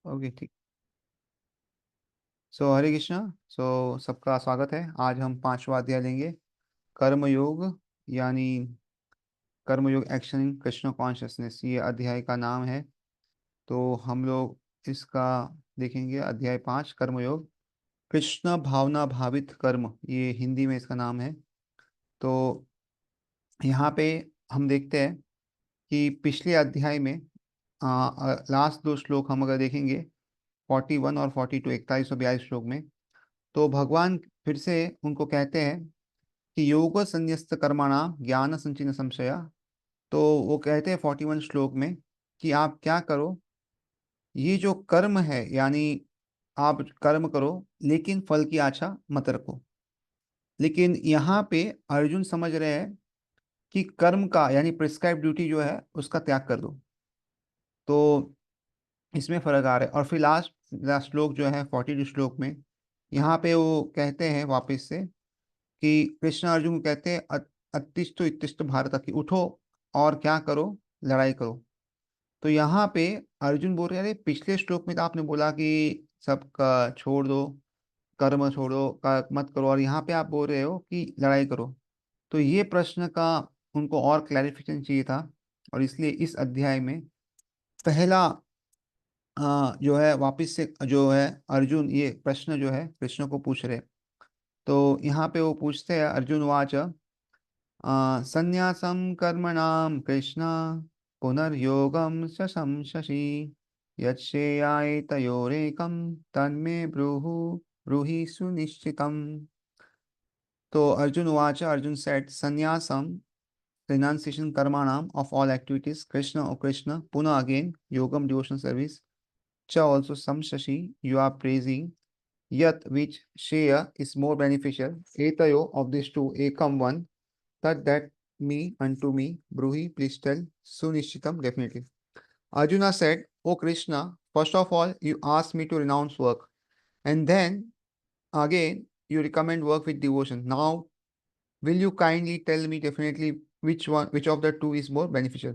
Okay ठीक। सो हरे कृष्णा। सो सबका स्वागत है। आज हम पांचवा अध्याय लेंगे, कर्मयोग, यानी कर्मयोग एक्शन इन कृष्ण कॉन्शियसनेस, ये अध्याय का नाम है। तो हम लोग इसका देखेंगे। अध्याय 5, कर्मयोग, कृष्ण भावना भावित कर्म, ये हिंदी में इसका नाम है। तो यहाँ पे हम देखते हैं कि पिछले अध्याय में लास्ट दो श्लोक हम अगर देखेंगे, 41 और 42, 41 और 42 श्लोक में, तो भगवान फिर से उनको कहते हैं कि योग संन्यस्त कर्मणाम ज्ञान संचिन संशया। तो वो कहते हैं 41 श्लोक में कि आप क्या करो, ये जो कर्म है, यानी आप कर्म करो लेकिन फल की आशा मत रखो। लेकिन यहाँ पे अर्जुन समझ रहे हैं कि कर्म का यानी प्रिस्क्राइब ड्यूटी जो है उसका त्याग कर दो। तो इसमें फर्क आ रहा है। और फिर लास्ट लास्ट श्लोक जो है 42 श्लोक में, यहाँ पे वो कहते हैं वापस से कि कृष्ण अर्जुन को कहते हैं अतिष्ठ इत्तिष्ठ भारत, की उठो और क्या करो, लड़ाई करो। तो यहाँ पे अर्जुन बोल रहे हैं, अरे पिछले श्लोक में तो आपने बोला कि सब का छोड़ दो, कर्म छोड़ो का मत करो, और यहाँ पे आप बोल रहे हो कि लड़ाई करो। तो ये प्रश्न का उनको और क्लैरिफिकेशन चाहिए था, और इसलिए इस अध्याय में पहला जो है वापस से जो है अर्जुन ये प्रश्न जो है कृष्ण को पूछ रहे। तो यहाँ पे वो पूछते हैं, अर्जुन वाच संन्यासं कर्मणां कृष्ण पुनर्योगं शशि यच्छ्रेयाय तयोरेकं तन्मे ब्रूहि सुनिश्चितम्। तो अर्जुन वाच, अर्जुन सेड, संन्यासम, renunciation karmanam of all activities, krishna or krishna, puna again yogam devotion service, cha also some shashi you are praising, yat which shreya is more beneficial, etayo of these two ekam one, that me unto me, bruhi please tell, sunishitam definitely. Arjuna said, O Krishna, first of all you asked me to renounce work, and then again you recommend work with devotion. Now will you kindly tell me definitely which of the two is more beneficial?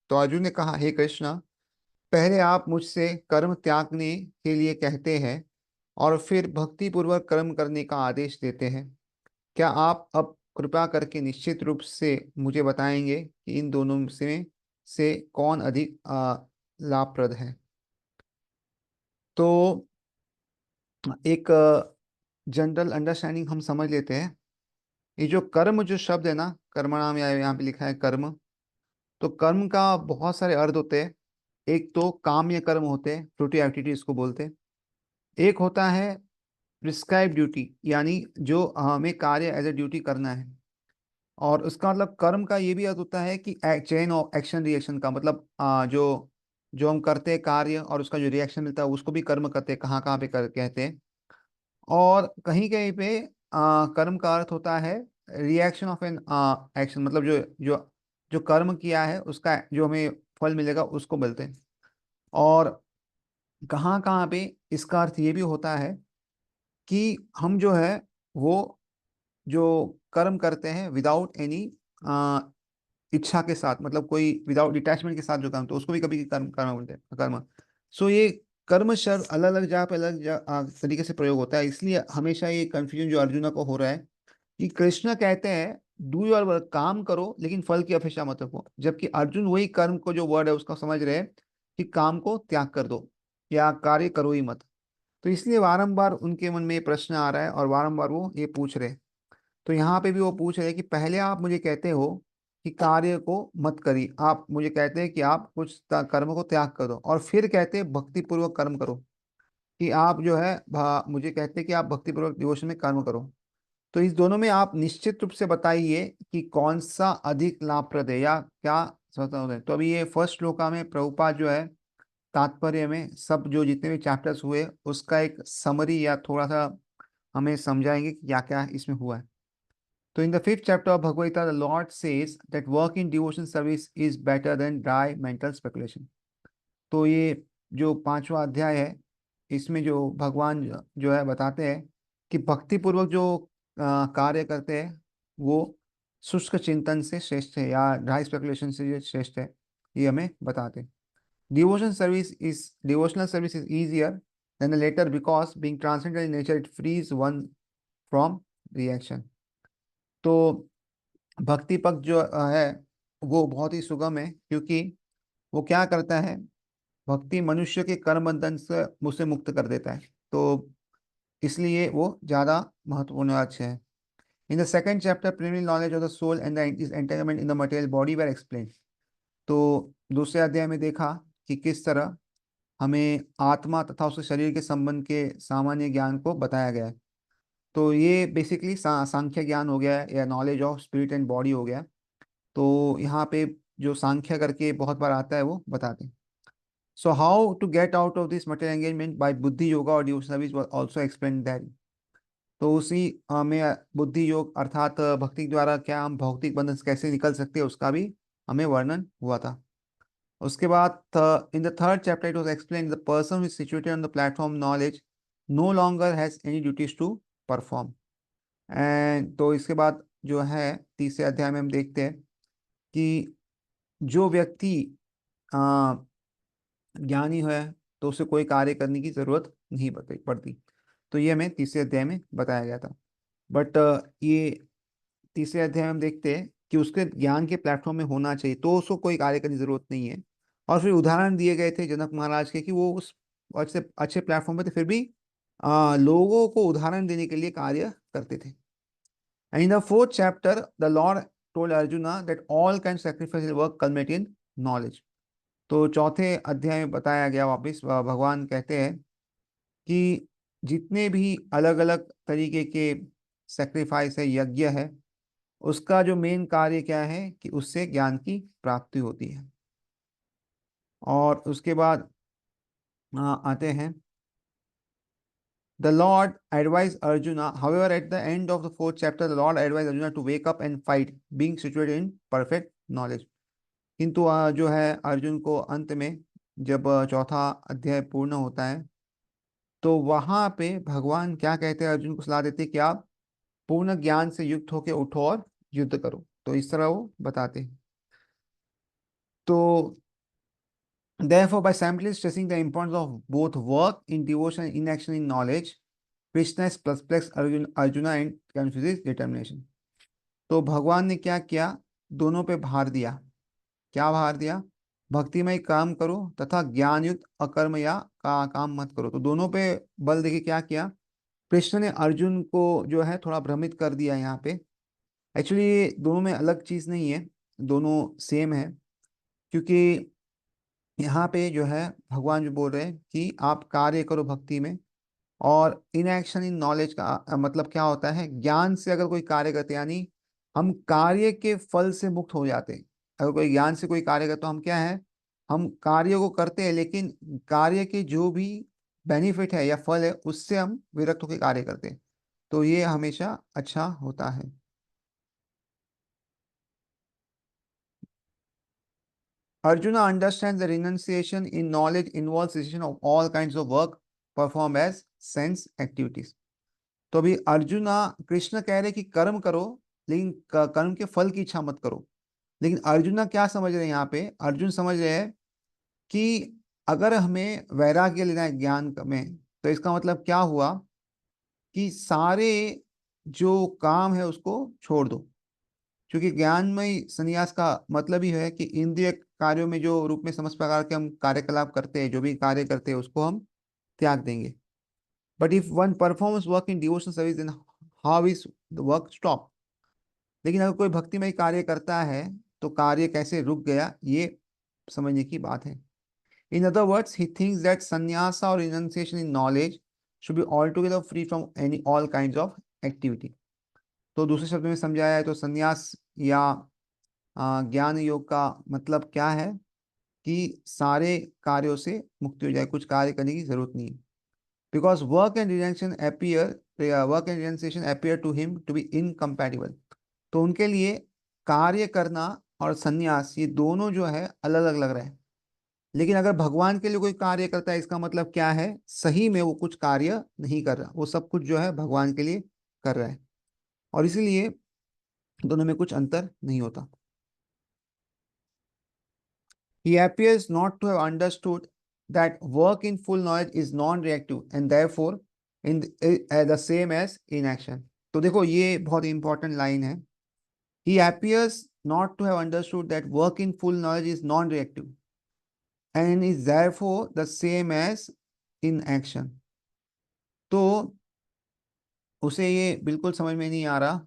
तो अर्जुन ने कहा, हे कृष्णा, पहले आप मुझसे कर्म त्यागने के लिए कहते हैं और फिर भक्ति पूर्वक कर्म करने का आदेश देते हैं। क्या आप अब कृपा करके निश्चित रूप से मुझे बताएंगे कि इन दोनों से कौन अधिक लाभप्रद है? तो एक जनरल अंडरस्टैंडिंग हम समझ लेते हैं। ये जो कर्म जो शब्द है ना, कर्मणाम, या यहाँ पे लिखा है कर्म, तो कर्म का बहुत सारे अर्थ होते हैं। एक तो काम्य कर्म होते हैं, फ्रूटिव एक्टिविटी इसको बोलते हैं। एक होता है प्रिस्क्राइब ड्यूटी, यानी जो हमें कार्य एज ए ड्यूटी करना है। और उसका मतलब कर्म का ये भी अर्थ होता है कि चेन ऑफ एक्शन रिएक्शन का मतलब जो जो हम करते हैं कार्य और उसका जो रिएक्शन मिलता है उसको भी कर्म करते हैं, कहाँ कहाँ पे कहते हैं। और कहीं कहीं पे कर्म का अर्थ होता है रिएक्शन ऑफ एन एक्शन, मतलब जो जो जो कर्म किया है उसका जो हमें फल मिलेगा उसको बोलते हैं। और कहाँ कहाँ पे इसका अर्थ ये भी होता है कि हम जो है वो जो कर्म करते हैं विदाउट एनी इच्छा के साथ, मतलब कोई विदाउट डिटैचमेंट के साथ जो कर्म, तो उसको भी कभी कर्म कर्म बोलते हैं, कर्म। सो ये कर्म शब्द अलग अलग जगह पे तरीके से प्रयोग होता है। इसलिए हमेशा ये कंफ्यूजन जो अर्जुना को हो रहा है कि कृष्ण कहते हैं डू योर वर्क, काम करो लेकिन फल की अपेक्षा मत रखो, जबकि अर्जुन वही कर्म को जो वर्ड है उसका समझ रहे हैं कि काम को त्याग कर दो या कार्य करो ही मत। तो इसलिए बारंबार उनके मन में ये प्रश्न आ रहा है और बारंबार वो ये पूछ रहे हैं। तो यहाँ पे भी वो पूछ रहे हैं कि पहले आप मुझे कहते हो कि कार्य को मत करिए, आप मुझे कहते हैं कि आप कुछ कर्म को त्याग करो, और फिर कहते हैं भक्ति पूर्वक कर्म करो, कि आप जो है मुझे कहते हैं कि आप भक्ति पूर्वक डिवोशन में कर्म करो। तो इस दोनों में आप निश्चित रूप से बताइए कि कौन सा अधिक लाभप्रद है, या क्या समझते हैं। तो अभी ये फर्स्ट श्लोका में प्रभुपाद जो है तात्पर्य में सब जो जितने भी चैप्टर्स हुए उसका एक समरी या थोड़ा सा हमें समझाएंगे कि क्या क्या इसमें हुआ है। तो in the fifth chapter of Bhagavad Gita, the Lord says that work in devotion service is better than dry mental speculation. तो ये जो पांचवा अध्याय है, इसमें जो भगवान जो है बताते हैं कि भक्ति पूर्वक जो कार्य करते हैं वो शुष्क चिंतन से श्रेष्ठ है, या ड्राई स्पेकुलेशन से ये श्रेष्ठ है, ये हमें बताते हैं। Devotional service is easier than the latter because being transcendental in nature, it frees one from reaction. तो भक्ति पक्ष जो है वो बहुत ही सुगम है, क्योंकि वो क्या करता है, भक्ति मनुष्य के कर्म बंधन से मुझसे मुक्त कर देता है, तो इसलिए वो ज्यादा महत्वपूर्ण और अच्छा है. In the second chapter, preliminary knowledge of the soul and the is entanglement in the material body were explain. तो दूसरे अध्याय में देखा कि किस तरह हमें आत्मा तथा उसके शरीर के संबंध के सामान्य ज्ञान को बताया गया है. तो ये बेसिकली सांख्य ज्ञान हो गया है, या knowledge of spirit and body हो गया. तो यहाँ पे जो सांख्य करके बहुत बार आता है वो बताते हैं. So how to get out of this material engagement by buddhi yoga और devotional service was also explain that. तो उसी में बुद्धि योग अर्थात भक्ति द्वारा क्या हम भौतिक बंधन से कैसे निकल सकते हैं उसका भी हमें वर्णन हुआ था. उसके बाद in the third chapter it was explain the person is situated on the platform knowledge no longer has any duties to perform. And तो इसके बाद जो है तीसरे अध्याय में हम देखते हैं कि जो व्यक्ति अ, ज्ञानी है तो उसे कोई कार्य करने की जरूरत नहीं पड़ती. तो ये हमें तीसरे अध्याय में बताया गया था. बट ये तीसरे अध्याय में हम देखते हैं कि उसके ज्ञान के प्लेटफॉर्म में होना चाहिए, तो उसको कोई कार्य करने की जरूरत नहीं है. और फिर उदाहरण दिए गए थे जनक महाराज के कि वो उस अच्छे अच्छे प्लेटफॉर्म पे थे, फिर भी लोगों को उदाहरण देने के लिए कार्य करते थे. And in the fourth chapter, the Lord told Arjuna that all kind of sacrificial work culminate in knowledge. तो चौथे अध्याय में बताया गया वापस भगवान कहते हैं कि जितने भी अलग अलग तरीके के सेक्रीफाइस है, यज्ञ है, उसका जो मेन कार्य क्या है कि उससे ज्ञान की प्राप्ति होती है. और उसके बाद आते हैं the Lord advised Arjuna. However, at the end of the fourth chapter, the Lord advised Arjuna to wake up and fight, being situated in perfect knowledge. किंतु जो है अर्जुन को अंत में जब चौथा अध्याय पूर्ण होता है तो वहां पे भगवान क्या कहते हैं, अर्जुन को सलाह देते हैं कि आप पूर्ण ज्ञान से युक्त होकर उठो और युद्ध करो. तो इस तरह वो बताते हैं. तो therefore, by simply stressing the importance of both work in devotion and inaction in knowledge, Krishna perplexes Arjuna and confuses determination. तो भगवान ने क्या किया, दोनों पे भार दिया. क्या भार दिया, भक्तिमय काम करो तथा ज्ञान युक्त अकर्म या काम मत करो. तो दोनों पे बल देके क्या किया, कृष्ण ने अर्जुन को जो है थोड़ा भ्रमित कर दिया यहाँ पे. एक्चुअली ये दोनों में अलग चीज नहीं है, दोनों सेम है. क्योंकि यहाँ पे जो है भगवान जो बोल रहे हैं कि आप कार्य करो भक्ति में, और इनएक्शन इन नॉलेज का मतलब क्या होता है, ज्ञान से अगर कोई कार्य करते हैं, यानी हम कार्य के फल से मुक्त हो जाते हैं. अगर कोई ज्ञान से कोई कार्य करते तो हम क्या है, हम कार्य को करते हैं लेकिन कार्य के जो भी बेनिफिट है या फल है उससे हम विरक्त होकर कार्य करते हैं. तो ये हमेशा अच्छा होता है. Arjuna understands that renunciation in knowledge involves cessation of all kinds of work performed as sense activities. तो अभी अर्जुना, कृष्ण कह रहे कि कर्म करो लेकिन कर्म के फल की इच्छा मत करो. लेकिन अर्जुना क्या समझ रहे हैं यहाँ पे, अर्जुन समझ रहे हैं कि अगर हमें वैराग्य लेना है ज्ञान में, तो इसका मतलब क्या हुआ कि सारे जो काम है उसको छोड़ दो. क्योंकि ज्ञानमय संन्यास का मतलब ही है कि इंद्रिय कार्यों में जो रूप में समस्त प्रकार के हम कार्यकलाप करते हैं, जो भी कार्य करते हैं उसको हम त्याग देंगे. But if one performs work in devotional service then how is the work stop. लेकिन अगर कोई भक्तिमय कार्य करता है तो कार्य कैसे रुक गया, ये समझने की बात है. In other words, he thinks that संन्यास और renunciation in knowledge should be all together free from any all kinds of activity. तो दूसरे शब्द में समझाया है तो संन्यास या ज्ञान योग का मतलब क्या है कि सारे कार्यों से मुक्ति हो जाए, कुछ कार्य करने की जरूरत नहीं. Because work and realisation appear to him to be incompatible. तो उनके लिए कार्य करना और संन्यास ये दोनों जो है अलग अलग लग रहे हैं. लेकिन अगर भगवान के लिए कोई कार्य करता है, इसका मतलब क्या है, सही में वो कुछ कार्य नहीं कर रहा, वो सब कुछ जो है भगवान के लिए कर रहा है. और इसीलिए दोनों में कुछ अंतर नहीं होता. He appears not to have understood that work in full knowledge is non-reactive and therefore the same as inaction. तो देखो ये बहुत इंपॉर्टेंट लाइन है. He appears not to have understood that work in full knowledge is non-reactive and is therefore the same as inaction. तो उसे ये बिल्कुल समझ में नहीं आ रहा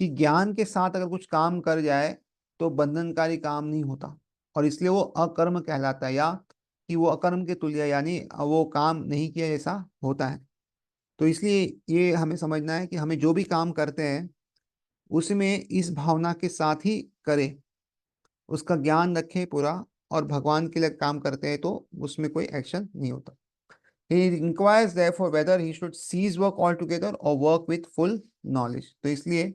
कि ज्ञान के साथ अगर कुछ काम कर जाए तो बंधनकारी काम नहीं होता और इसलिए वो अकर्म कहलाता है, या कि वो अकर्म के तुल्य, यानी वो काम नहीं किया जैसा होता है. तो इसलिए ये हमें समझना है कि हमें जो भी काम करते हैं उसमें इस भावना के साथ ही करें, उसका ज्ञान रखें पूरा, और भगवान के लिए काम करते हैं तो उसमें कोई एक्शन नहीं होता. He inquires therefore whether he should cease work altogether or work with full knowledge. तो इसलिए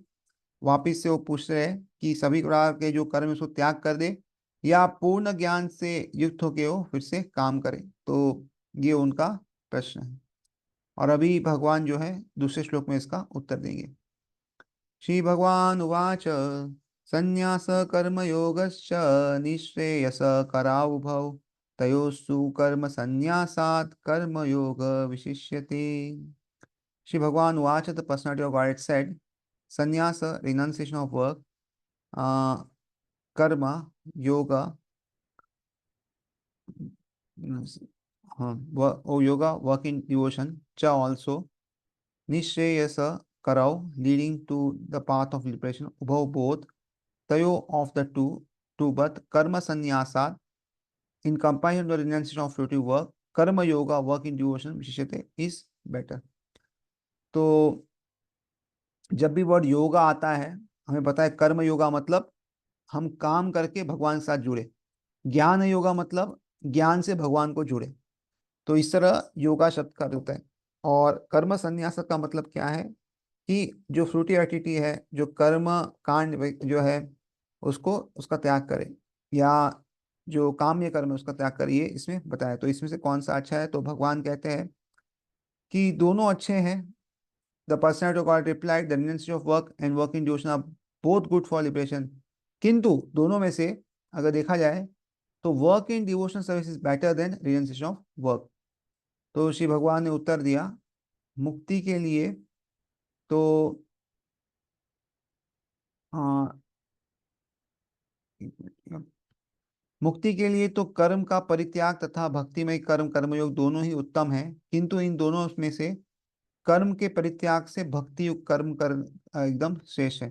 वापिस से वो पूछ रहे हैं कि सभी प्रकार के जो कर्म उसको त्याग कर दे या पूर्ण ज्ञान से युक्त होके वो फिर से काम करे. तो ये उनका प्रश्न है और अभी भगवान जो है दूसरे श्लोक में इसका उत्तर देंगे. श्री भगवान उवाच संन्यास कर्म योगश्च निःश्रेयस करावुभौ तयोस्तु कर्म संन्यासात् कर्म योग विशिष्यते. Shri Bhagavan Uvacha, the personality of Godhead said, Sannyasa, renunciation of work, uh, karma, yoga, yoga, work in devotion, cha also, nishreyasa, karau, leading to the path of liberation, ubhav both, tayo of the two but karma sannyasa, in comparison to the renunciation of fruitive work, karma yoga, work in devotion, vishishate, is better. तो जब भी word yoga आता है हमें पता है कर्म योगा मतलब हम काम करके भगवान के साथ जुड़े, ज्ञान योगा मतलब ज्ञान से भगवान को जुड़े. तो इस तरह योगा शब्द का होता है. और कर्म संन्यास का मतलब क्या है कि जो फ्रूटी एक्टिविटी है, जो कर्म कांड जो है उसको उसका त्याग करे, या जो काम्य कर्म है उसका त्याग करिए, इसमें बताया. तो इसमें से कौन सा अच्छा है? तो भगवान कहते हैं कि दोनों अच्छे हैं. The personality of God replied, the renunciation of work and work in devotion are both good for liberation. किंतु दोनों में से अगर देखा जाए तो work in devotion service is better than realisation of work. तो श्री भगवान ने उत्तर दिया, मुक्ति के लिए तो मुक्ति के लिए तो कर्म का परित्याग तथा भक्तिमय कर्म कर्मयोग दोनों ही उत्तम है, किंतु इन दोनों में से कर्म के परित्याग से भक्ति युक्त कर्म कर एकदम श्रेष्ठ है.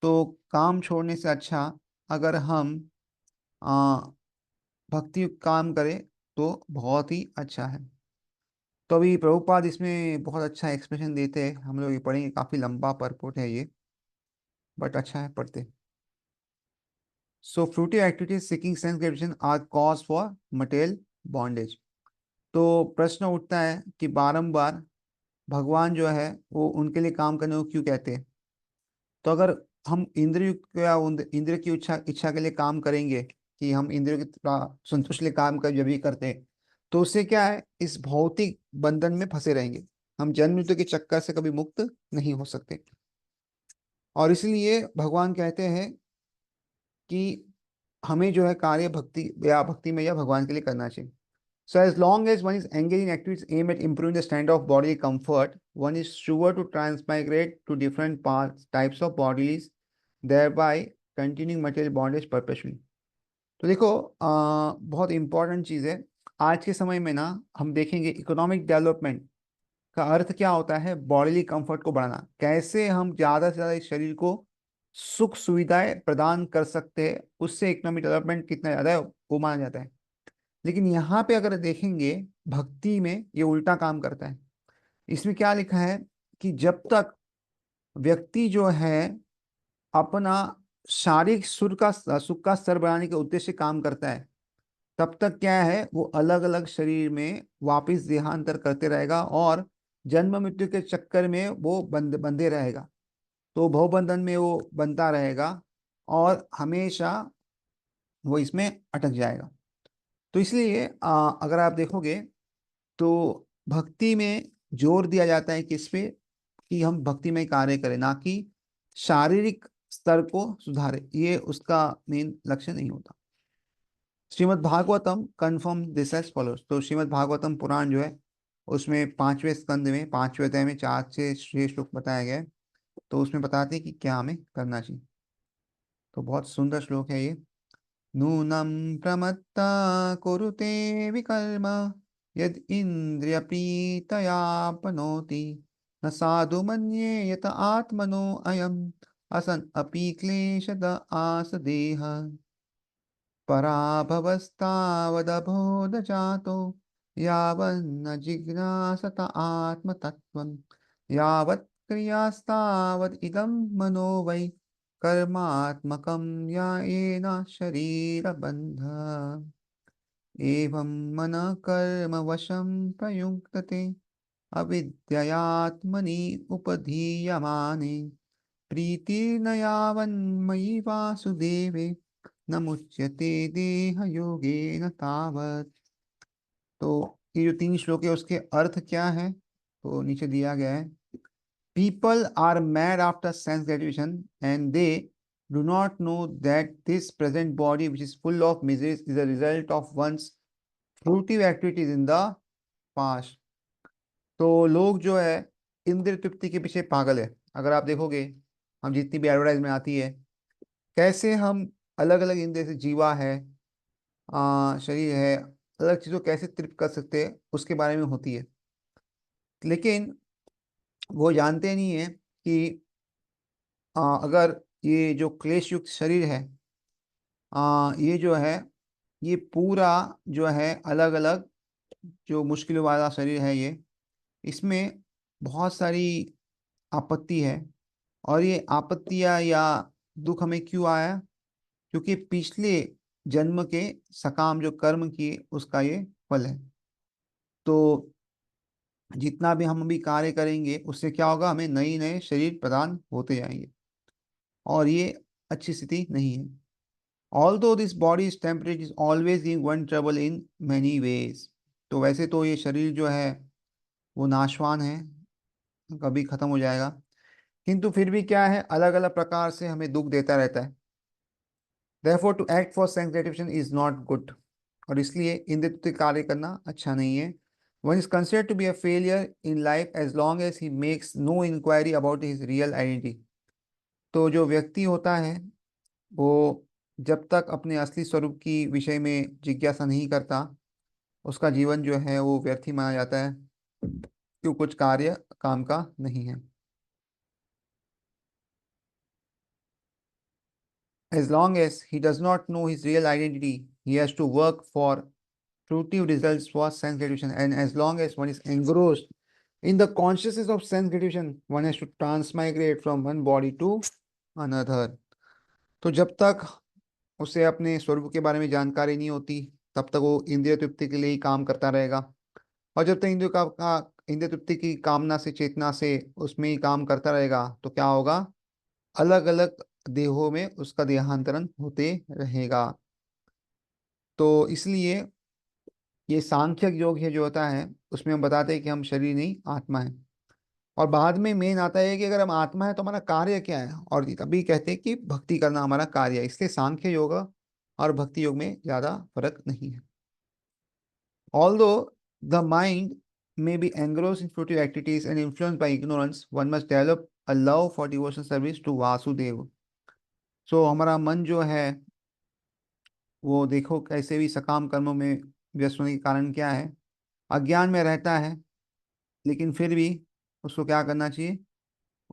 तो काम छोड़ने से अच्छा अगर हम आ, भक्ति युक्त काम करें तो बहुत ही अच्छा है. तो अभी प्रभुपाद इसमें बहुत अच्छा एक्सप्लेनेशन देते हैं, हम लोग ये पढ़ेंगे, काफी लंबा परपोट है ये, बट अच्छा है, पढ़ते. So fruitive activities seeking sense gratification are cause for material bondage. तो प्रश्न उठता है कि बारंबार भगवान जो है वो उनके लिए काम करने को क्यों कहते हैं. तो अगर हम इंद्रिय या इंद्रिय की इच्छा इच्छा के लिए काम करेंगे, कि हम इंद्रियों की संतुष्ट लिए काम कर जब भी करते हैं, तो उससे क्या है, इस भौतिक बंधन में फंसे रहेंगे, हम जन्म मृत्यु के चक्कर से कभी मुक्त नहीं हो सकते. और इसलिए भगवान कहते हैं कि हमें जो है कार्य भक्ति या भक्ति में या भगवान के लिए करना चाहिए. So as long as one is engaged in activities aimed at improving the standard of bodily comfort, one is sure to transmigrate to different parts, types of bodies, thereby continuing material bondage perpetually. तो देखो बहुत important चीज़ है. आज के समय में ना हम देखेंगे इकोनॉमिक डेवलपमेंट का अर्थ क्या होता है, बॉडीली कंफर्ट को बढ़ाना, कैसे हम ज़्यादा से ज़्यादा इस शरीर को सुख सुविधाएं प्रदान कर सकते हैं, उससे इकोनॉमिक डेवलपमेंट कितना ज़्यादा है वो माना जाता है. लेकिन यहाँ पे अगर देखेंगे भक्ति में ये उल्टा काम करता है. इसमें क्या लिखा है कि जब तक व्यक्ति जो है अपना शारीरिक सुख का स्तर बढ़ाने के उद्देश्य से काम करता है, तब तक क्या है वो अलग अलग शरीर में वापिस देहांतर करते रहेगा और जन्म मृत्यु के चक्कर में वो बंधे रहेगा. तो भवबंधन में वो बनता रहेगा और हमेशा वो इसमें अटक जाएगा. तो इसलिए अगर आप देखोगे तो भक्ति में जोर दिया जाता है किस पे, कि हम भक्ति में कार्य करें, ना कि शारीरिक स्तर को सुधारे, ये उसका मेन लक्ष्य नहीं होता. Shrimad Bhagavatam confirm this as follows. तो श्रीमद् भागवतम पुराण जो है उसमें पांचवें स्कंद में पांचवें अध्याय में 4 से 6 श्लोक बताया गया है। तो उसमें बताते हैं कि क्या हमें करना चाहिए। तो बहुत सुंदर श्लोक है ये। नूनं प्रमत्ता कुरुते विकर्म यद इंद्रिय प्रीतयापनोति न साधु मन्ये यत आत्मनो अयम असन अपि क्लेशद आसदेह पराभवस्तावदबोध जातो यावन्न जिज्ञासत आत्मतत्त्वम् यावत् क्रियास्तावद् इदं मनो वै कर्मात्मकं यायेन शरीरबन्ध एवं मन कर्म वशं प्रयुङ्क्तते अविद्ययात्मनि उपधीयमाने प्रीतिर्न यावन्मयि वासुदेवे न मुच्यते देह योगेन तावत्। तो ये जो 3 श्लोक है उसके अर्थ क्या है तो नीचे दिया गया है। People are mad after sense gratification and they do not know that this present body which is full of miseries is a result of one's fruitive activities in the past। तो लोग जो है इंद्रिय तृप्ति के पीछे पागल है। अगर आप देखोगे हम जितनी भी एडवर्टाइजमेंट आती है कैसे हम अलग अलग इंद्रिय से जीवा है शरीर है अलग चीजों कैसे तृप्त कर सकते हैं उसके बारे में होती है। लेकिन वो जानते नहीं है कि अगर ये जो क्लेश युक्त शरीर है ये जो है ये पूरा जो है अलग अलग जो मुश्किलों वाला शरीर है ये इसमें बहुत सारी आपत्ति है। और ये आपत्तियां या दुख हमें क्यों आया क्योंकि पिछले जन्म के सकाम जो कर्म किए उसका ये फल है। तो जितना भी हम अभी कार्य करेंगे उससे क्या होगा हमें नई नए शरीर प्रदान होते जाएंगे और ये अच्छी स्थिति नहीं है। Although this body is temporary is always giving one trouble in many ways. तो वैसे तो ये शरीर जो है वो नाशवान है कभी खत्म हो जाएगा किंतु फिर भी क्या है अलग अलग प्रकार से हमें दुख देता रहता है। Therefore to act for sense gratification is not good। और इसलिए इंद्रिय कार्य करना अच्छा नहीं है। One is considered to be a failure in life as long as he makes no inquiry about his real identity। तो जो व्यक्ति होता है वो जब तक अपने असली स्वरूप की विषय में जिज्ञासा नहीं करता उसका जीवन जो है वो व्यर्थ ही माना जाता है क्यों कुछ कार्य काम का नहीं है। As long as he does not know his real identity, he has to work for fruitive results for sense gratification. And as long as one is engrossed in the consciousness of sense gratification, one has to transmigrate from one body to another। तो जब तक उसे अपने स्वरूप के बारे में जानकारी नहीं होती तब तक वो इंद्रिय तृप्ति के लिए ही काम करता रहेगा। और जब तक इंद्रिय तृप्ति की कामना से चेतना से उसमें ही काम करता रहेगा तो क्या होगा अलग अलग देहों में उसका देहांतरण होते रहेगा। तो इसलिए ये सांख्य योग है जो होता है उसमें हम बताते हैं कि हम शरीर नहीं आत्मा है। और बाद में मेन आता है कि अगर हम आत्मा है तो हमारा कार्य क्या है और तभी कहते हैं कि भक्ति करना हमारा कार्य है। इसलिए सांख्य योग और भक्ति योग में ज्यादा फर्क नहीं है। Although the mind may be engrossed in fruitive activities and influenced by ignorance, one must develop a love for devotion service to Vasudev। सो हमारा मन जो है वो देखो कैसे भी सकाम कर्मों में व्यस्त होने के कारण क्या है अज्ञान में रहता है। लेकिन फिर भी उसको क्या करना चाहिए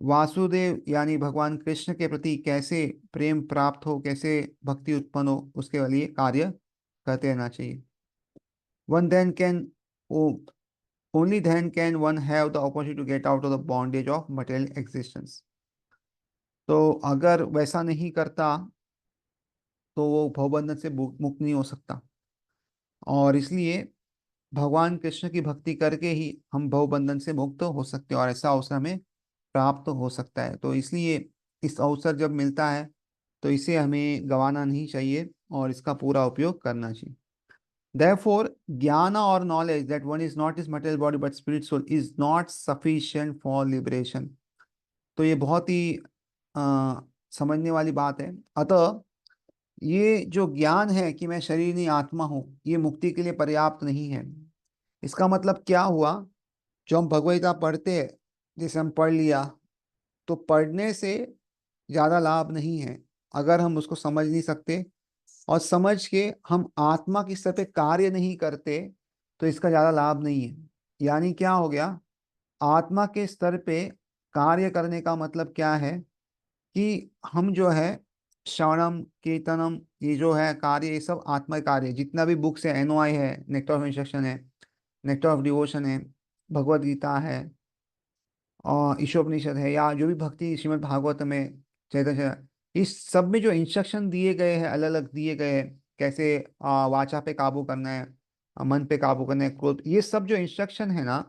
वासुदेव यानी भगवान कृष्ण के प्रति कैसे प्रेम प्राप्त हो कैसे भक्ति उत्पन्न हो उसके लिए कार्य करते रहना चाहिए। One then can Only then can one have the opportunity to get out of the bondage of material existence। तो अगर वैसा नहीं करता तो वो भवबंधन से मुक्त नहीं हो सकता। और इसलिए भगवान कृष्ण की भक्ति करके ही हम भवबंधन से मुक्त हो सकते हैं और ऐसा अवसर हमें प्राप्त हो सकता है। तो इसलिए इस अवसर जब मिलता है तो इसे हमें गंवाना नहीं चाहिए और इसका पूरा उपयोग करना चाहिए। Therefore, jnana or knowledge that one is not his material body but spirit soul is not sufficient for liberation। तो ये बहुत ही समझने वाली बात है। अतः ये जो ज्ञान है कि मैं शरीर नहीं आत्मा हूं, ये मुक्ति के लिए पर्याप्त नहीं है। इसका मतलब क्या हुआ? जो हम भगवद गीता पढ़ते हैं, जैसे हम पढ़ लिया, तो पढ़ने से ज्यादा लाभ नहीं है अगर हम उसको समझ नहीं सकते, और समझ के हम आत्मा की स्तर पे कार्य नहीं करते, तो इसका ज्यादा लाभ नहीं है। यानी क्या हो गया? आत्मा के स्तर पे कार्य करने का मतलब क्या है कि हम जो है श्रवणम कीर्तनम, ये जो है कार्य, ये सब आत्मा कार्य। जितना भी बुक्स है, एनओआई है, नेक्टर ऑफ इंस्ट्रक्शन है, नेक्टर ऑफ डिवोशन है, भगवत गीता है, और ईशोपनिषद है, या जो भी भक्ति श्रीमद् भागवत में, चैतन्य, इस सब में जो इंस्ट्रक्शन दिए गए हैं, अलग अलग दिए गए हैं, कैसे वाचा पे काबू करना है, मन पे काबू करना है, क्रोध, ये सब जो इंस्ट्रक्शन है ना,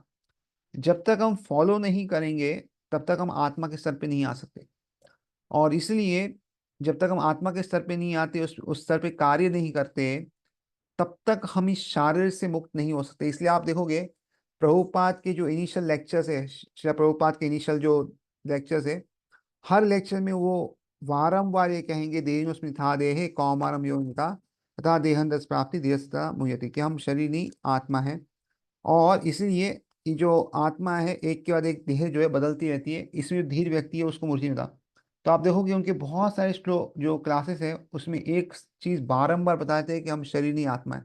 जब तक हम फॉलो नहीं करेंगे तब तक हम आत्मा के स्तर पे नहीं आ सकते। और इसलिए जब तक हम आत्मा के स्तर पे नहीं आते, उस स्तर पे कार्य नहीं करते, तब तक हम इस शारीर से मुक्त नहीं हो सकते। इसलिए आप देखोगे प्रभुपाद के जो इनिशियल लेक्चर्स है, श्री प्रभुपाद के इनिशियल जो लेक्चर्स है, हर लेक्चर में वो वारंवार ये कहेंगे, देहिनोऽस्मिन् यथा देहे कौमारम योनिता तथा देहंतस प्राप्ति धीरस्ता मुह्यति, कि हम शरीर नहीं आत्मा है। और इसलिए ये जो आत्मा है, एक के बाद एक देह जो है बदलती रहती है, इसमें जो धीर व्यक्ति है उसको मूर्ति में था। तो आप देखोगे उनके बहुत सारे जो क्लासेस है, उसमें एक चीज बारंबार बताते हैं कि हम शरीर नहीं आत्मा है।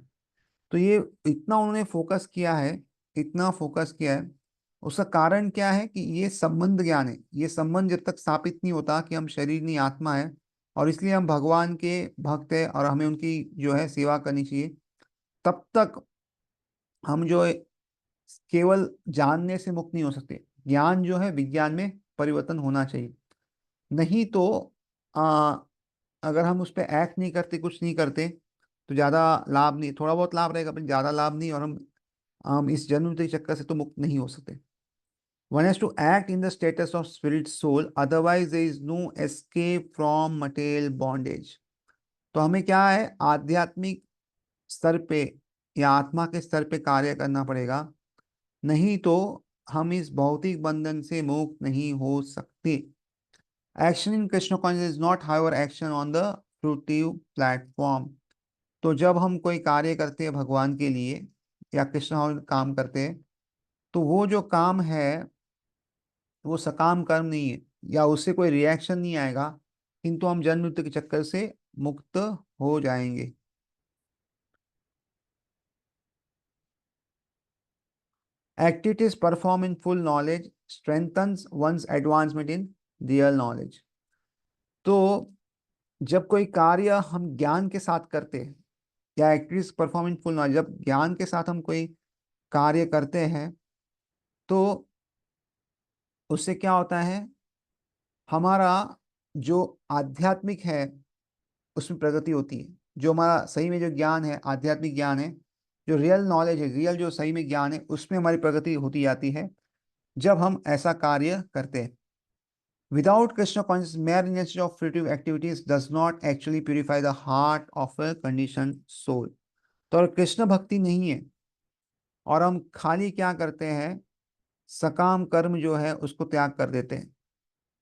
तो ये इतना उन्होंने फोकस किया है, इतना फोकस किया है। उसका कारण क्या है? कि ये संबंध ज्ञान है। ये संबंध जब तक स्थापित नहीं होता कि हम शरीर नहीं आत्मा है, और इसलिए हम भगवान के भक्त है और हमें उनकी जो है सेवा करनी चाहिए, तब तक हम जो है केवल जानने से मुक्त नहीं हो सकते। ज्ञान जो है विज्ञान में परिवर्तन होना चाहिए। नहीं तो आ, अगर हम उस पर एक्ट नहीं करते, कुछ नहीं करते, तो ज्यादा लाभ नहीं, थोड़ा बहुत लाभ रहेगा, पर ज्यादा लाभ नहीं, और हम इस जन्म मृत्यु के चक्कर से तो मुक्त नहीं हो सकते। One has to act in the status of spirit soul, otherwise there is no escape from material bondage. तो हमें क्या है, आध्यात्मिक स्तर पे या आत्मा के स्तर पे कार्य करना पड़ेगा, नहीं तो हम इस भौतिक बंधन से मुक्त नहीं हो सकते। Action in Krishna conscious is not however action on the fruitive platform. तो जब हम कोई कार्य करते हैं भगवान के लिए, या कृष्ण और काम करते हैं, तो वो जो काम है वो सकाम कर्म नहीं है, या उससे कोई रिएक्शन नहीं आएगा, किंतु हम जन्म मृत्यु के चक्कर से मुक्त हो जाएंगे। Activities perform in full knowledge strengthens one's advancement in real knowledge. तो जब कोई कार्य हम ज्ञान के साथ करते हैं, या activities perform in full knowledge, जब ज्ञान के साथ हम कोई कार्य करते हैं, तो उससे क्या होता है, हमारा जो आध्यात्मिक है उसमें प्रगति होती है। जो हमारा सही में जो ज्ञान है, आध्यात्मिक ज्ञान है, जो रियल नॉलेज है, रियल जो सही में ज्ञान है, उसमें हमारी प्रगति होती जाती है जब हम ऐसा कार्य करते हैं। Without Krishna conscious, mere intensity of fruitive activities does not actually purify the heart of a conditioned soul। तो अगर कृष्ण भक्ति नहीं है और हम खाली क्या करते हैं, सकाम कर्म जो है उसको त्याग कर देते हैं,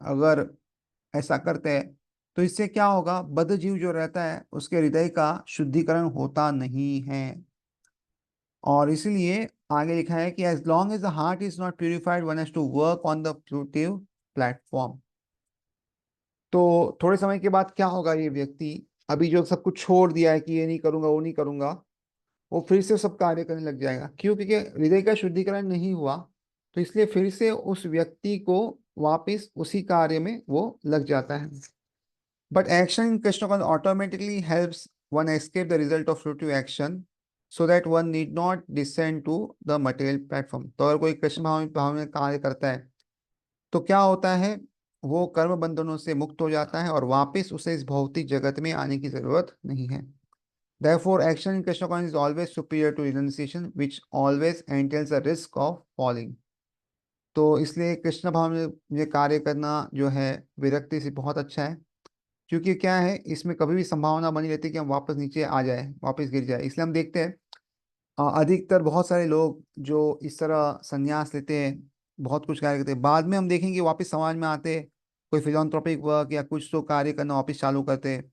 अगर ऐसा करते हैं, तो इससे क्या होगा, बद्ध जीव जो रहता है उसके हृदय का शुद्धिकरण होता नहीं है। और इसलिए आगे लिखा है कि as long as the heart is not purified one has to work on the fruitive platform. तो थोड़े समय के बाद क्या होगा, ये व्यक्ति अभी जो सब कुछ छोड़ दिया है कि ये नहीं करूंगा वो नहीं करूंगा, वो फिर से सब कार्य करने लग जाएगा। क्यों? क्योंकि हृदय का शुद्धिकरण नहीं हुआ, तो इसलिए फिर से उस व्यक्ति को वापस उसी कार्य में वो लग जाता है। But action in Krishna consciousness automatically helps one escape the result of fruitive action, so that one need not descend to the material platform। तो अगर कोई कृष्ण भाव में कार्य करता है, तो क्या होता है, वो कर्म बंधनों से मुक्त हो जाता है और वापस उसे इस भौतिक जगत में आने की जरूरत नहीं है। Therefore, action in Krishna consciousness is always superior to renunciation, which always entails a risk of falling। तो इसलिए कृष्ण भाव में ये कार्य करना जो है विरक्ति से बहुत अच्छा है, क्योंकि क्या है, इसमें कभी भी संभावना बनी रहती है कि हम वापस नीचे आ जाए, वापस गिर जाए। इसलिए हम देखते हैं अधिकतर बहुत सारे लोग जो इस तरह संन्यास लेते हैं, बहुत कुछ कार्य करते हैं, बाद में हम देखेंगे वापस समाज में आते, कोई फिलोंथ्रोपिक वर्क या कुछ तो कार्य करना वापस चालू करते हैं।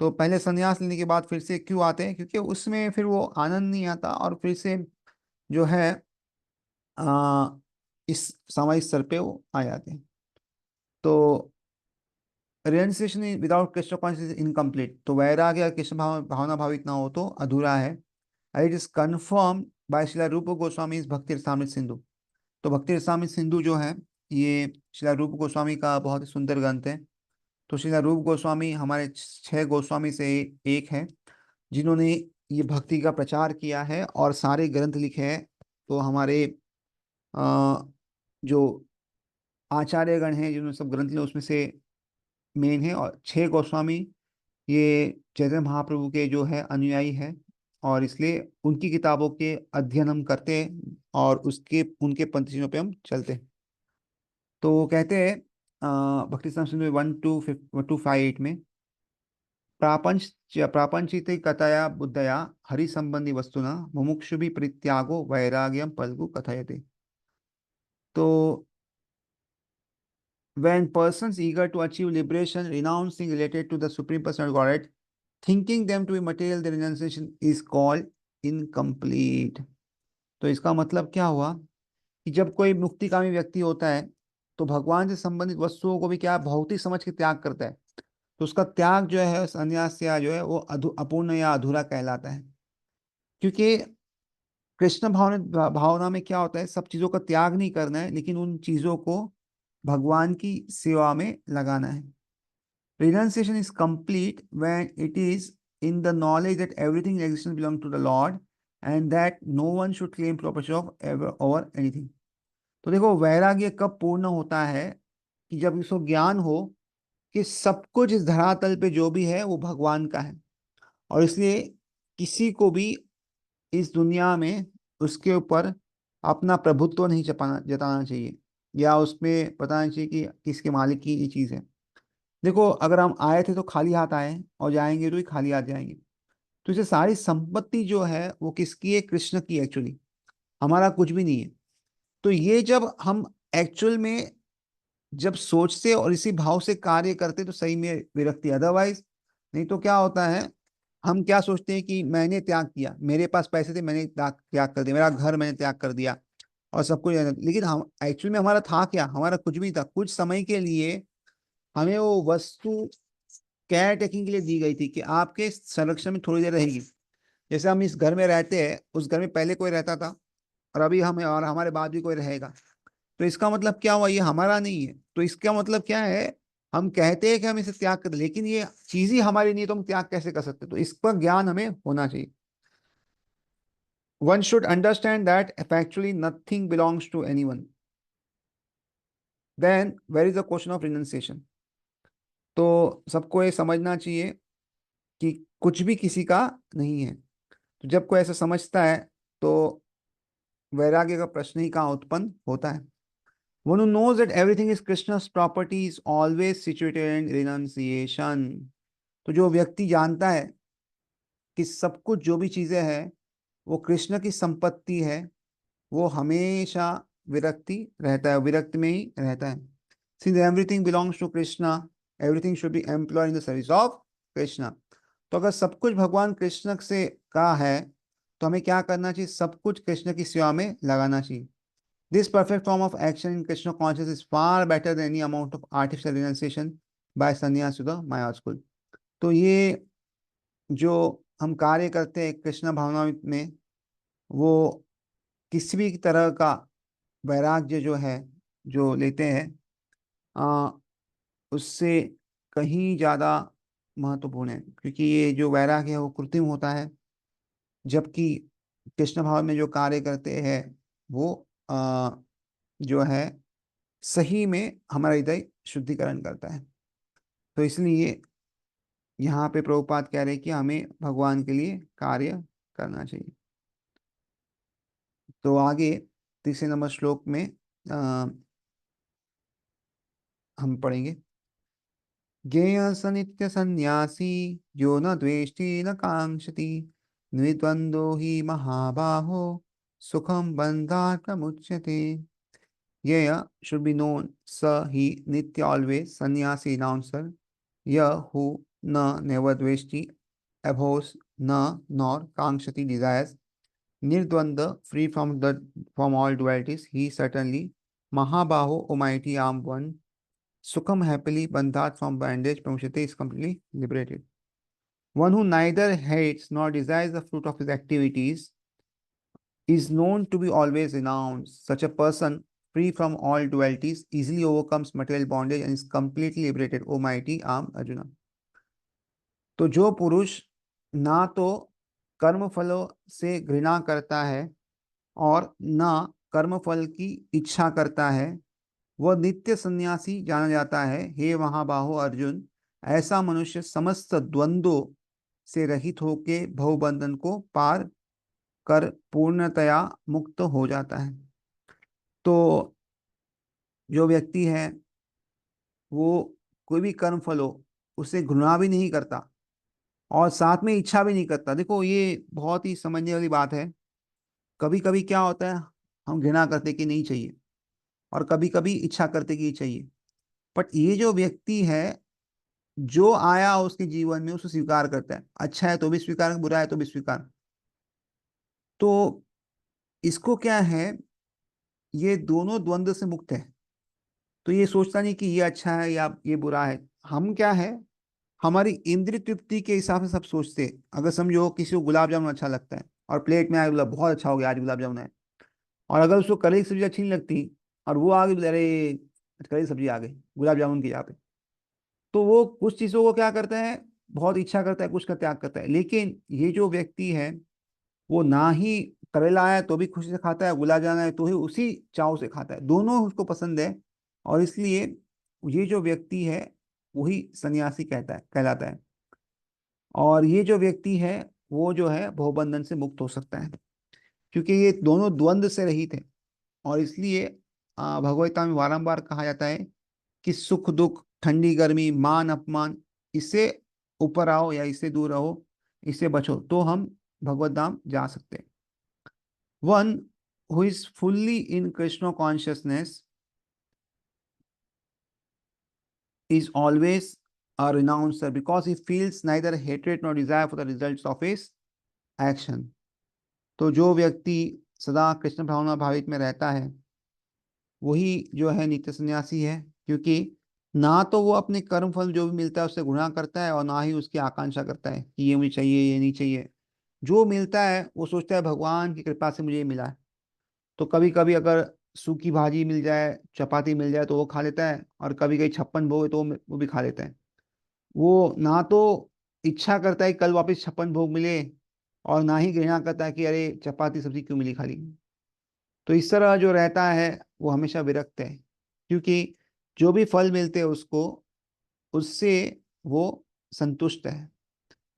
तो पहले संन्यास लेने के बाद फिर से क्यों आते हैं? क्योंकि उसमें फिर वो आनंद नहीं आता, और फिर से जो है आ, इस सामाजिक स्तर पे वो आ जाते हैं। तो realisation without Krishna consciousness is incomplete. तो वैराग्य या कृष्ण भावना भावित ना हो तो अधूरा है। इट इज कन्फर्म बाय शिला रूप गोस्वामी भक्ति रसामृत सिंधु। तो भक्ति रसामृत सिंधु जो है, ये शिला रूप गोस्वामी का बहुत ही सुंदर ग्रंथ है। तो शिला रूप गोस्वामी हमारे 6 गोस्वामी से एक है, जिन्होंने ये भक्ति का प्रचार किया है और सारे ग्रंथ लिखे हैं। तो हमारे अ, जो आचार्यगण हैं जिन्होंने सब ग्रंथ लिखे, उसमें से मेन है। और 6 गोस्वामी ये चैतन्य महाप्रभु के जो है अनुयायी है, और इसलिए उनकी किताबों के अध्ययन हम करते हैं और उसके उनके पंक्तियों पे हम चलते हैं। तो वो कहते हैं भक्ति रसामृत सिंधु 1 to 5 में, प्रापंचिकतया बुद्धया हरि संबंधी वस्तुना मुमुक्षु भी परित्यागो वैराग्यम पलगु कथयते। तो when persons eager to achieve liberation renouncing related to the supreme personal godhead thinking them to be material, the renunciation is called incomplete। तो इसका मतलब क्या हुआ कि जब कोई मुक्तिकामी व्यक्ति होता है तो भगवान से संबंधित वस्तुओं को भी क्या भौतिक समझ के त्याग करता है, तो उसका त्याग जो है संन्यास या जो है वो अपूर्ण या अधूरा कहलाता है। क्योंकि कृष्ण भावना में क्या होता है, सब चीजों का त्याग नहीं करना है, लेकिन उन चीजों को भगवान की सेवा में लगाना है। Renunciation is complete when it is in the knowledge that everything in existence belongs to the Lord and that no one should claim property of ever over anything। तो देखो वैराग्य कब पूर्ण होता है, कि जब इसको ज्ञान हो कि सब कुछ इस धरातल पे जो भी है वो भगवान का है, और इसलिए किसी को भी इस दुनिया में उसके ऊपर अपना प्रभुत्व नहीं जताना चाहिए, या उसमें बताना चाहिए कि किसके मालिक की ये चीज है। देखो अगर हम आए थे तो खाली हाथ आए और जाएंगे तो ही खाली हाथ जाएंगे। तो इसे सारी संपत्ति जो है वो किसकी है? कृष्ण की एक्चुअली, हमारा कुछ भी नहीं है। तो ये जब हम एक्चुअल में जब सोचते और इसी भाव से कार्य करते तो सही में विरक्ति, अदरवाइज नहीं तो क्या होता है, हम क्या सोचते हैं कि मैंने त्याग किया, मेरे पास पैसे थे मैंने त्याग कर दिया, मेरा घर मैंने त्याग कर दिया और सब कुछ। लेकिन हम एक्चुअली में हमारा था क्या? हमारा कुछ भी नहीं था। कुछ समय के लिए हमें वो वस्तु केयर टेकिंग के लिए दी गई थी कि आपके संरक्षण में थोड़ी देर रहेगी। जैसे हम इस घर में रहते हैं, उस घर में पहले कोई रहता था और अभी हमें और हमारे बाद भी कोई रहेगा। तो इसका मतलब क्या हुआ? ये हमारा नहीं है। तो इसका मतलब क्या है? हम कहते हैं कि हम इसे त्याग कर, लेकिन ये चीज ही हमारी नहीं है, तो हम त्याग कैसे कर सकते? तो इसका ज्ञान हमें होना चाहिए। One should understand that factually nothing belongs to anyone, then where is the question of renunciation. तो सबको ये समझना चाहिए कि कुछ भी किसी का नहीं है। तो जब कोई ऐसा समझता है तो वैराग्य का प्रश्न ही कहाँ उत्पन्न होता है। One who knows that everything is Krishna's property is always situated in renunciation। तो जो व्यक्ति जानता है कि सब कुछ जो भी चीजें हैं वो कृष्ण की संपत्ति है, वो हमेशा विरक्ति रहता है, विरक्त में ही रहता है। Since everything belongs to Krishna, everything should be employed in the service of Krishna। तो अगर सब कुछ भगवान कृष्ण से का है तो हमें क्या करना चाहिए? सब कुछ कृष्ण की सेवा में लगाना चाहिए। This perfect form of action in Krishna consciousness is far better than any amount of artificial renunciation by sannyas to the Maya school। तो ये जो हम कार्य करते हैं कृष्ण भावना में, वो किसी भी तरह का वैराग्य जो है जो लेते हैं आ, उससे कहीं ज्यादा महत्वपूर्ण है। क्योंकि ये जो वैराग्य है वो कृत्रिम होता है, जबकि कृष्ण भाव में जो कार्य करते हैं वो जो है सही में हमारा हृदय शुद्धिकरण करता है। तो इसलिए यहाँ पे प्रभुपाद कह रहे हैं कि हमें भगवान के लिए कार्य करना चाहिए। तो आगे तीसरे नंबर श्लोक में हम पढ़ेंगे, ज्ञेय स नित्य संन्यासी जो न द्वेष्टि न कांक्षति निर्द्वंदो हि महाबाहो सुखम बंधात् प्रमुच्यते। ज्ञेय should be known, स ही नित्य always, sannyasi announcer, यह who न never dveshti, abhors न nor कांक्षति desires, Nirdvanda, free from all dualities, he certainly, Mahabaho, O mighty armed one, Sukham happily, Bandhat from bondage, Pramshite is completely liberated. One who neither hates nor desires the fruit of his activities is known to be always renounced. Such a person, free from all dualities, easily overcomes material bondage and is completely liberated, O mighty armed Arjuna. तो जो पुरुष ना तो कर्म फलों से घृणा करता है और ना कर्मफल की इच्छा करता है, वह नित्य सन्यासी जाना जाता है। हे महाबाहो अर्जुन, ऐसा मनुष्य समस्त द्वंद्वों से रहित होके भवबंधन को पार कर पूर्णतया मुक्त हो जाता है। तो जो व्यक्ति है वो कोई भी कर्म फल हो उसे घृणा भी नहीं करता और साथ में इच्छा भी नहीं करता। देखो ये बहुत ही समझने वाली बात है। कभी कभी क्या होता है, हम घृणा करते कि नहीं चाहिए और कभी कभी इच्छा करते कि ये चाहिए। बट ये जो व्यक्ति है, जो आया उसके जीवन में उसे स्वीकार करता है, अच्छा है तो भी स्वीकार, बुरा है तो भी स्वीकार। तो इसको क्या है, ये दोनों द्वंद्व से मुक्त है। तो ये सोचता नहीं कि ये अच्छा है या ये बुरा है। हम क्या है, हमारी इंद्रिय तृप्ति के हिसाब से सब सोचते हैं। अगर समझो किसी को गुलाब जामुन अच्छा लगता है और प्लेट में आया गुलाब, बहुत अच्छा हो गया आज गुलाब जामुन है, और अगर उसको करेली की सब्जी अच्छी नहीं लगती और वो आ गई, बोले, अरे करेली की सब्जी आ गई गुलाब जामुन की जगह पे, तो वो कुछ चीज़ों को क्या करता है, बहुत इच्छा करता है, कुछ का त्याग करता है। लेकिन ये जो व्यक्ति है वो ना ही करेला है तो भी खुशी से खाता है, गुलाब जामुन है तो ही उसी चाव से खाता है, दोनों उसको पसंद है। और इसलिए ये जो व्यक्ति है वही सन्यासी कहलाता है। और ये जो व्यक्ति है वो जो है भवबंधन से मुक्त हो सकता है, क्योंकि ये दोनों द्वंद्व से रहित है। और इसलिए भगवद्गीता में बारंबार कहा जाता है कि सुख दुख, ठंडी गर्मी, मान अपमान, इससे ऊपर आओ या इससे दूर रहो, इससे बचो तो हम भगवत धाम जा सकते हैं। One who is fully in Krishna consciousness is always a renouncer because he feels neither hatred nor desire for the results of his action. तो जो व्यक्ति सदा कृष्ण भावना भावित में रहता है वही जो है नित्य सन्यासी है, क्योंकि ना तो वो अपने कर्म फल जो भी मिलता है उससे गुणा करता है और ना ही उसकी आकांक्षा करता है कि ये मुझे चाहिए ये नहीं चाहिए। जो मिलता है वो सोचता है भगवान की कृपा से मुझे ये मिला है। तो कभी कभी अगर सूखी भाजी मिल जाए, चपाती मिल जाए तो वो खा लेता है, और कभी कभी छप्पन भोग है तो वो भी खा लेता है। वो ना तो इच्छा करता है कि कल वापस छप्पन भोग मिले और ना ही घृणा करता है कि अरे चपाती सब्जी क्यों मिली खाली। तो इस तरह जो रहता है वो हमेशा विरक्त है, क्योंकि जो भी फल मिलते हैं उसको, उससे वो संतुष्ट है,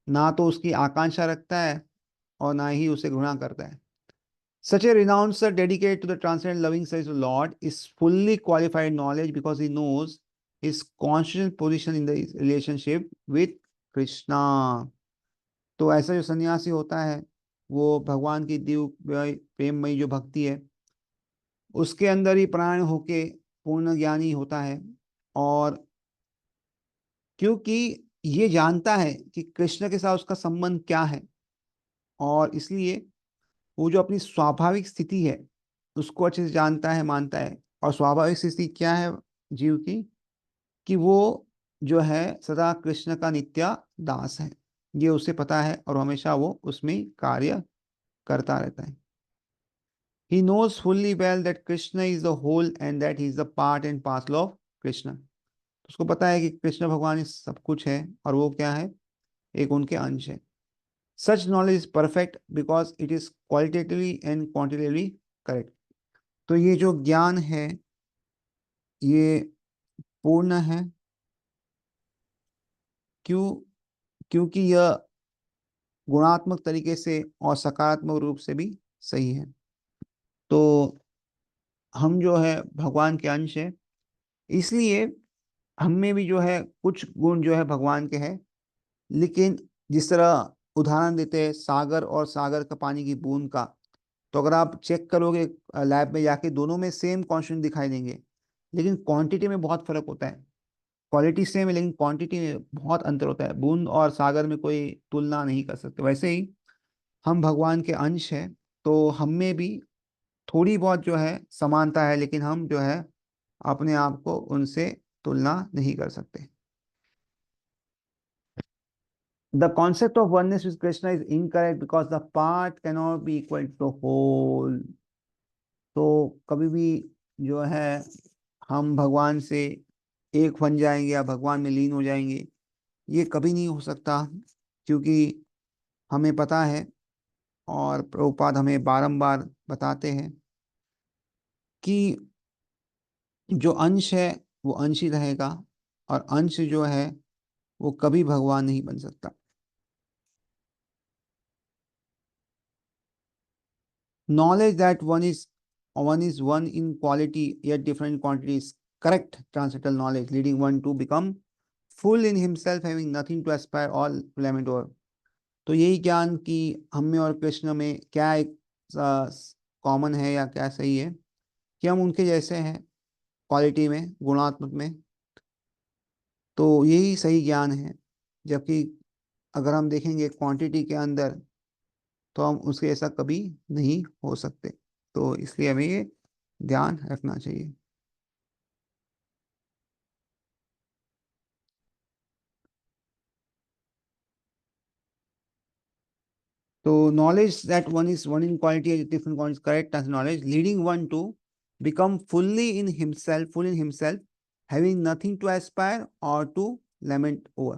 ना तो उसकी आकांक्षा रखता है और ना ही उसे घृणा करता है। Such a renouncer dedicated to the transcendent loving service of the Lord is fully qualified knowledge because he knows his conscious position in the relationship with Krishna. तो ऐसा जो सन्यासी होता है वो भगवान की दिव्य प्रेममयी जो भक्ति है उसके अंदर ही प्राण होके पूर्ण ज्ञानी होता है। और क्योंकि ये जानता है कि कृष्ण के साथ उसका संबंध क्या है, और इसलिए वो जो अपनी स्वाभाविक स्थिति है उसको अच्छे से जानता है, मानता है। और स्वाभाविक स्थिति क्या है जीव की, कि वो जो है सदा कृष्ण का नित्य दास है, ये उसे पता है और हमेशा वो उसमें कार्य करता रहता है। He knows fully well that Krishna is the whole and that he is the part and parcel of Krishna. उसको पता है कि कृष्ण भगवान ही सब कुछ है और वो क्या है, एक उनके अंश है। Such knowledge is perfect because it is qualitatively and quantitatively correct. तो ये जो ज्ञान है ये पूर्ण है। क्यों? क्योंकि यह गुणात्मक तरीके से और सकारात्मक रूप से भी सही है। तो हम जो है भगवान के अंश है, इसलिए हम में भी जो है कुछ गुण जो है भगवान के हैं। लेकिन जिस तरह उदाहरण देते हैं सागर और सागर का पानी की बूंद का, तो अगर आप चेक करोगे लैब में जाके, दोनों में सेम कॉन्स्टेंट दिखाई देंगे लेकिन क्वांटिटी में बहुत फर्क होता है। क्वालिटी सेम है लेकिन क्वांटिटी में बहुत अंतर होता है। बूंद और सागर में कोई तुलना नहीं कर सकते। वैसे ही हम भगवान के अंश हैं, तो हम में भी थोड़ी बहुत जो है समानता है, लेकिन हम जो है अपने आप को उनसे तुलना नहीं कर सकते। The concept of oneness with Krishna is incorrect because the part cannot be equal to the whole. तो कभी भी जो है हम भगवान से एक बन जाएंगे या भगवान में लीन हो जाएंगे, ये कभी नहीं हो सकता। क्योंकि हमें पता है और प्रभुपाद हमें बारंबार बताते हैं कि जो अंश है वो अंश ही रहेगा, और अंश जो है वो कभी भगवान नहीं बन सकता। Knowledge that one is one in quality yet different in quantity is correct transcendental knowledge, leading one to become full in himself, having nothing to aspire or lament over. तो यही ज्ञान कि हम में और कृष्ण में क्या एक कॉमन है या क्या सही है, कि हम उनके जैसे हैं क्वालिटी में, गुणात्मक में। तो यही सही ज्ञान है। जबकि अगर हम देखेंगे क्वांटिटी के अंदर, तो हम उसके ऐसा कभी नहीं हो सकते। तो इसलिए हमें ये ध्यान रखना चाहिए। तो knowledge that one is one in quality and different quality is correct as knowledge, leading one to become fully in himself, full in himself, having nothing to aspire or to lament over.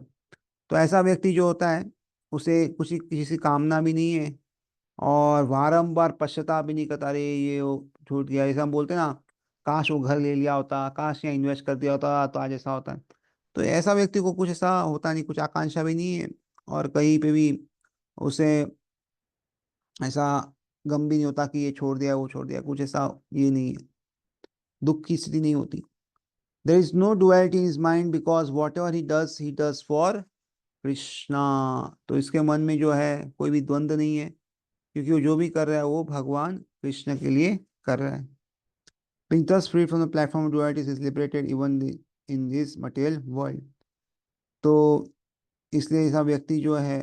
तो ऐसा व्यक्ति जो होता है, उसे कुछ किसी कामना भी नहीं है, और बारंबार पश्चाताप भी नहीं करता, अरे ये वो छूट गया। जैसे हम बोलते हैं ना, काश वो घर ले लिया होता, काश यहाँ इन्वेस्ट कर दिया होता तो आज ऐसा होता। तो ऐसा व्यक्ति को कुछ ऐसा होता नहीं, कुछ आकांक्षा भी नहीं है, और कहीं पे भी उसे ऐसा गम भी नहीं होता कि ये छोड़ दिया वो छोड़ दिया, कुछ ऐसा ये नहीं है, दुख की स्थिति नहीं होती। There is no duality in his mind because whatever he does for Krishna. तो इसके मन में जो है कोई भी द्वंद्व नहीं है, क्योंकि वो जो भी कर रहा है वो भगवान कृष्ण के लिए कर रहा है। Being thus free from the platform of dualities is liberated even in this material world. तो इसलिए ऐसा व्यक्ति जो है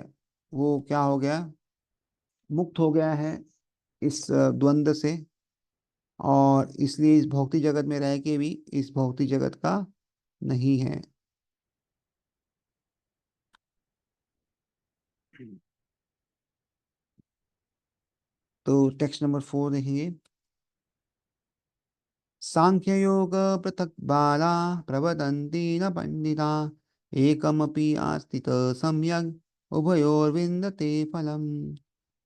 वो क्या हो गया, मुक्त हो गया है इस द्वंद्व से, और इसलिए इस भौतिक जगत में रह के भी इस भौतिक जगत का नहीं है। तो टेक्स्ट नंबर 4 देखिए। सांख्य योग पृथक बाला प्रवदन्ति न पंडिता, एकमपि आस्थित सम्यक उभयोर्विन्दते फलम।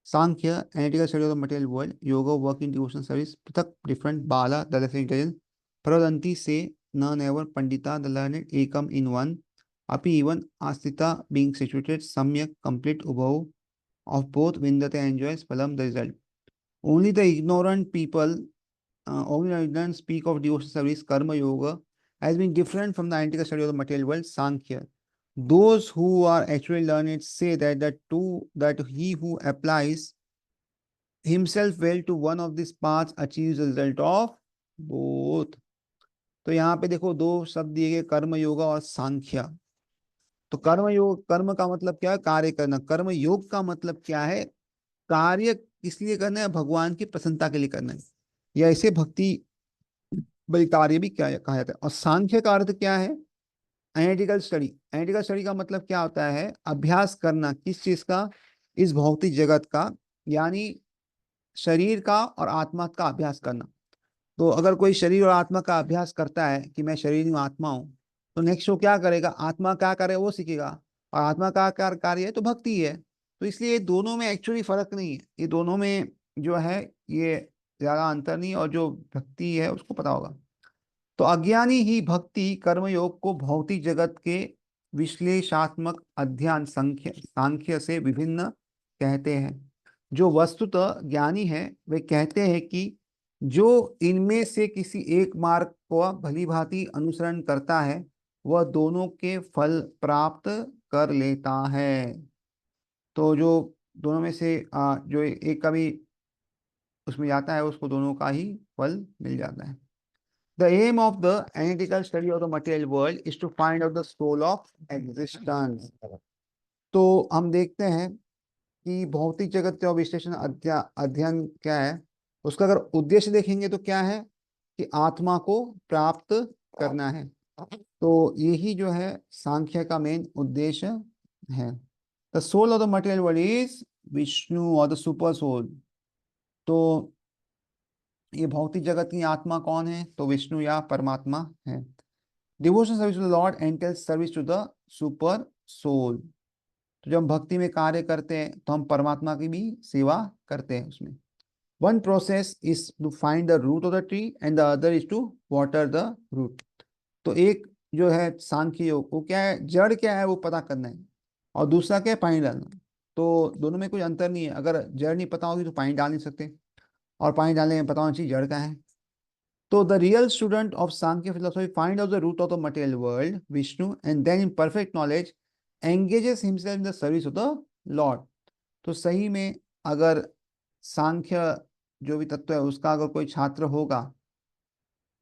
Sankhya analytical study of the material world, yoga work in devotional service, पृथक डिफरेंट, बाला द लेस इंटेलिजेंट, प्रवदन्ति से न नेवर, पंडिता द लर्नेड, एकम इन वन, अपि even आस्थिता being situated, samyak complete, ubhau of both, vindate enjoys phalam the result. Only the ignorant people, only the ignorant speak of devotional service, karma yoga has been different from the analytical study of the material world, Sankhya. Those who are actually learned say that he who applies himself well to one of these paths achieves the result of both. तो यहाँ पे देखो दो शब्द दिए गए, कर्म योगा और सांख्य। तो कर्म योग, कर्म का मतलब क्या है, कार्य करना। कर्म योग का मतलब क्या है, कार्य किस लिए करना है, भगवान की प्रसन्नता के लिए करना है, या इसे भक्ति भाई कार्य भी क्या कहा जाता है। और सांख्य का अर्थ क्या है, एनालिटिकल स्टडी। एनालिटिकल स्टडी का मतलब क्या होता है, अभ्यास करना, किस चीज का, इस भौतिक जगत का, यानी शरीर का और आत्मा का अभ्यास करना। तो अगर कोई शरीर और आत्मा का अभ्यास करता है कि मैं शरीर हूँ, आत्मा हूँ, तो नेक्स्ट वो क्या करेगा, आत्मा क्या करे वो सीखेगा, और आत्मा का कार्य है तो भक्ति है। तो इसलिए दोनों में एक्चुअली फर्क नहीं है, ये दोनों में जो है ये ज्यादा अंतर नहीं है, और जो भक्ति है उसको पता होगा। तो अज्ञानी ही भक्ति कर्मयोग को भौतिक जगत के विश्लेषणात्मक अध्ययन संख्य सांख्य से विभिन्न कहते हैं। जो वस्तुतः ज्ञानी है वे कहते हैं कि जो इनमें से किसी एक मार्ग को भली भांति अनुसरण करता है वह दोनों के फल प्राप्त कर लेता है। तो जो दोनों में से जो एक का भी उसमें जाता है उसको दोनों का ही फल मिल जाता है। The aim of the analytical study of the material world is to find out the soul of existence. तो हम देखते हैं कि भौतिक जगत का विश्लेषण अध्ययन क्या है, उसका अगर उद्देश्य देखेंगे तो क्या है कि आत्मा को प्राप्त करना है। तो यही जो है सांख्य का मेन उद्देश्य है। The soul of the material world is Vishnu और द सुपर सोल। तो ये भौतिक जगत की आत्मा कौन है, तो विष्णु या परमात्मा है। Devotion service to the Lord entails service to the super soul. तो जब हम भक्ति में कार्य करते हैं तो हम परमात्मा की भी सेवा करते हैं उसमें। One process is to find the root of the tree and the other is to water the root. तो एक जो है सांख्य योग, वो क्या है, जड़ क्या है वो पता करना है, और दूसरा क्या है, पानी डालना। तो दोनों में कोई अंतर नहीं है। अगर जड़ नहीं पता होगी तो पानी डाल नहीं सकते, और पानी डालने में पता होना चाहिए जड़ का है। तो the real student of Sankhya philosophy find out the root of the material world Vishnu and then in perfect knowledge engages himself in the service of the lord. तो सही में अगर सांख्य जो भी तत्व है उसका अगर कोई छात्र होगा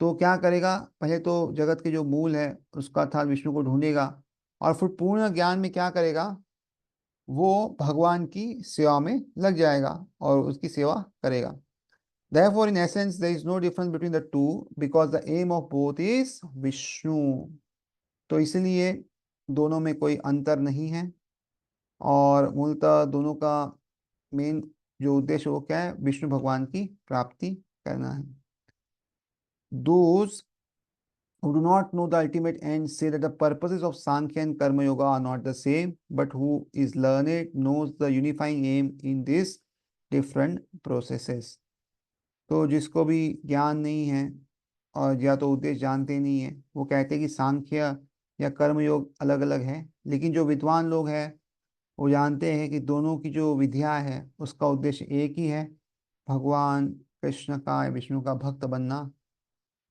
तो क्या करेगा, पहले तो जगत के जो मूल है उसका अर्थात विष्णु को ढूंढेगा, और फिर पूर्ण ज्ञान में क्या करेगा, वो भगवान की सेवा में लग जाएगा और उसकी सेवा करेगा। Therefore, in essence, there is no difference between the two because the aim of both is Vishnu. तो इसलिए दोनों में कोई अंतर नहीं है, और मूलतः दोनों का मेन जो उद्देश्य वो क्या है, विष्णु भगवान की प्राप्ति करना है। Those who do not know the ultimate end say that the purposes of Sankhya and Karma Yoga are not the same, but who is learned knows the unifying aim in these different processes. तो जिसको भी ज्ञान नहीं है और या तो उद्देश्य जानते नहीं है, वो कहते हैं कि सांख्य या कर्म योग अलग अलग है, लेकिन जो विद्वान लोग हैं वो जानते हैं कि दोनों की जो विद्या है उसका उद्देश्य एक ही है, भगवान कृष्ण का, विष्णु का भक्त बनना।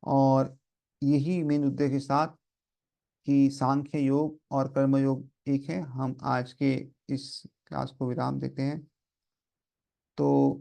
और यही मेन उद्देश्य के साथ कि सांख्य योग और कर्म योग एक है, हम आज के इस क्लास को विराम देते हैं। तो